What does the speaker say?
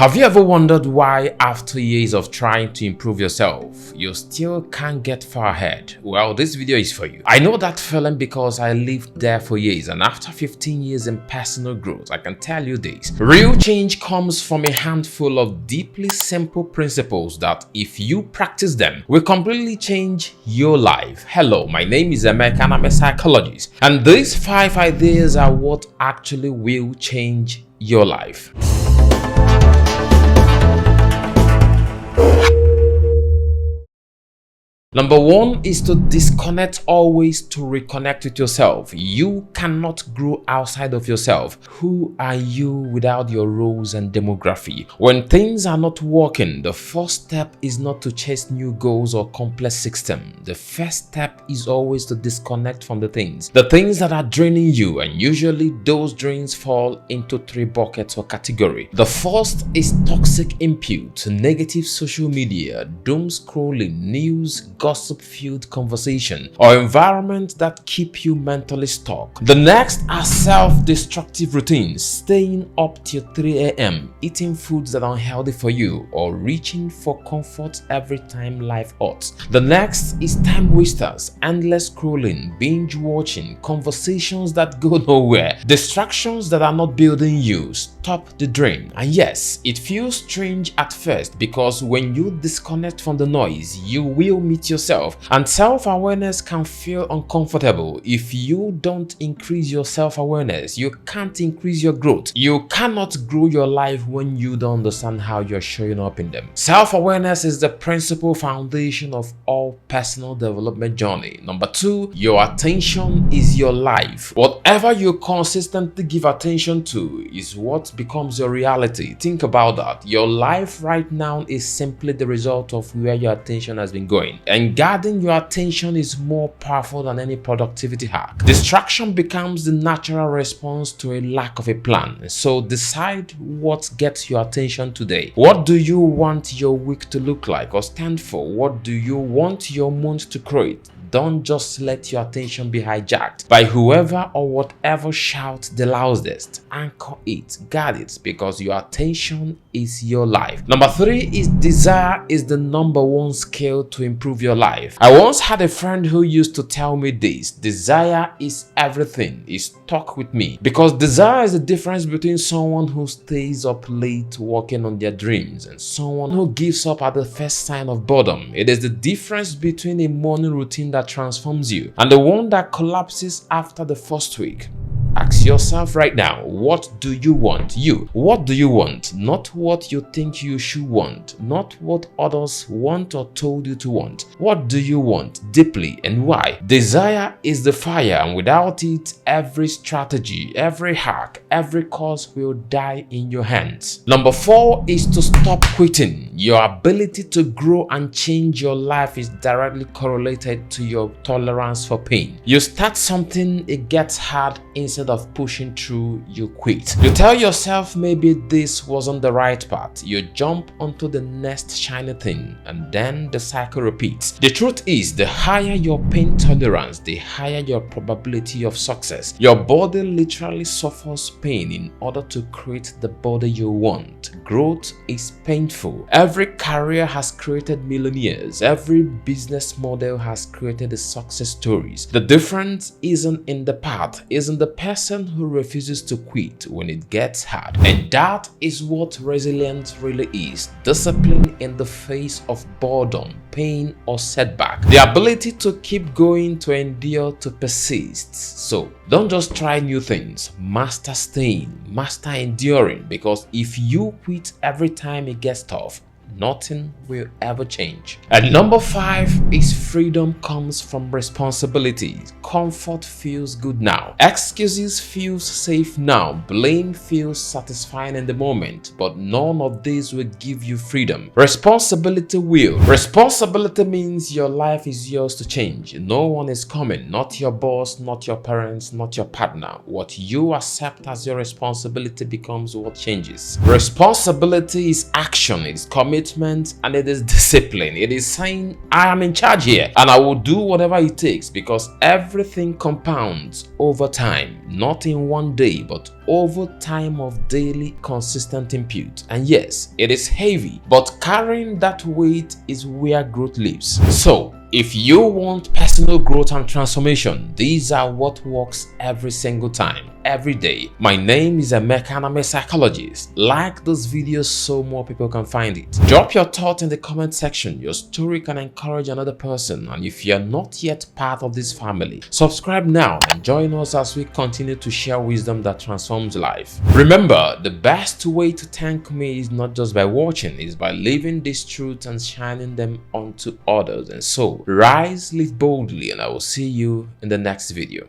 Have you ever wondered why, after years of trying to improve yourself, you still can't get far ahead? Well, this video is for you. I know that feeling because I lived there for years, and after 15 years in personal growth, I can tell you this. Real change comes from a handful of deeply simple principles that, if you practice them, will completely change your life. Hello, my name is Emeka and I'm a psychologist, and these 5 ideas are what actually will change your life. Number 1 is to disconnect always to reconnect with yourself. You cannot grow outside of yourself. Who are you without your roles and demography? When things are not working, the first step is not to chase new goals or complex systems. The first step is always to disconnect from the things that are draining you, and usually those drains fall into 3 buckets or categories. The first is toxic input, negative social media, doom scrolling, news, gossip-filled conversation, or environment that keep you mentally stuck. The next are self-destructive routines, staying up till 3 a.m., eating foods that are unhealthy for you, or reaching for comfort every time life hurts. The next is time wasters, endless scrolling, binge watching, conversations that go nowhere, distractions that are not building you. Stop the drain. And yes, it feels strange at first because when you disconnect from the noise, you will meet yourself, and self-awareness can feel uncomfortable. If you don't increase your self-awareness, you can't increase your growth. You cannot grow your life when you don't understand how you're showing up in them. Self-awareness is the principal foundation of all personal development journey. Number 2, your attention is your life. Whatever you consistently give attention to is what becomes your reality. Think about that. Your life right now is simply the result of where your attention has been going. And guarding your attention is more powerful than any productivity hack. Distraction becomes the natural response to a lack of a plan. So decide what gets your attention today. What do you want your week to look like or stand for? What do you want your month to create? Don't just let your attention be hijacked by whoever or whatever shouts the loudest. Anchor it, guard it, because your attention is your life. Number 3 is desire is the number 1 skill to improve your life. I once had a friend who used to tell me this: desire is everything. He stuck with me because desire is the difference between someone who stays up late working on their dreams and someone who gives up at the first sign of boredom. It is the difference between a morning routine that transforms you and the one that collapses after the first week. Ask yourself right now, what do you want? What do you want? Not what you think you should want, not what others want or told you to want. What do you want deeply and why? Desire is the fire, and without it, every strategy, every hack, every cause will die in your hands. Number 4 is to stop quitting. Your ability to grow and change your life is directly correlated to your tolerance for pain. You start something, it gets hard. Instead of pushing through, you quit. You tell yourself maybe this wasn't the right path. You jump onto the next shiny thing, and then the cycle repeats. The truth is, the higher your pain tolerance, the higher your probability of success. Your body literally suffers pain in order to create the body you want. Growth is painful. Every career has created millionaires. Every business model has created the success stories. The difference isn't in the path, isn't the person who refuses to quit when it gets hard. And that is what resilience really is: discipline in the face of boredom, pain, or setback. The ability to keep going, to endure, to persist. So don't just try new things, master staying, master enduring, because if you quit every time it gets tough, nothing will ever change. And number 5 is freedom comes from responsibility. Comfort feels good now. Excuses feels safe now. Blame feels satisfying in the moment, but none of these will give you freedom. Responsibility will. Responsibility means your life is yours to change. No one is coming, not your boss, not your parents, not your partner. What you accept as your responsibility becomes what changes. Responsibility is action. It is commitment commitment, and it is discipline. It is saying, I am in charge here and I will do whatever it takes, because everything compounds over time, not in one day, but over time of daily consistent input. And yes, it is heavy, but carrying that weight is where growth lives. So if you want personal growth and transformation, these are what works every single time, every day. My name is Emeka, and I'm a psychologist. Like this video so more people can find it. Drop your thought in the comment section. Your story can encourage another person. And if you are not yet part of this family, subscribe now and join us as we continue to share wisdom that transforms life. Remember, the best way to thank me is not just by watching, it's by living these truths and shining them onto others. And so, rise, live boldly, and I will see you in the next video.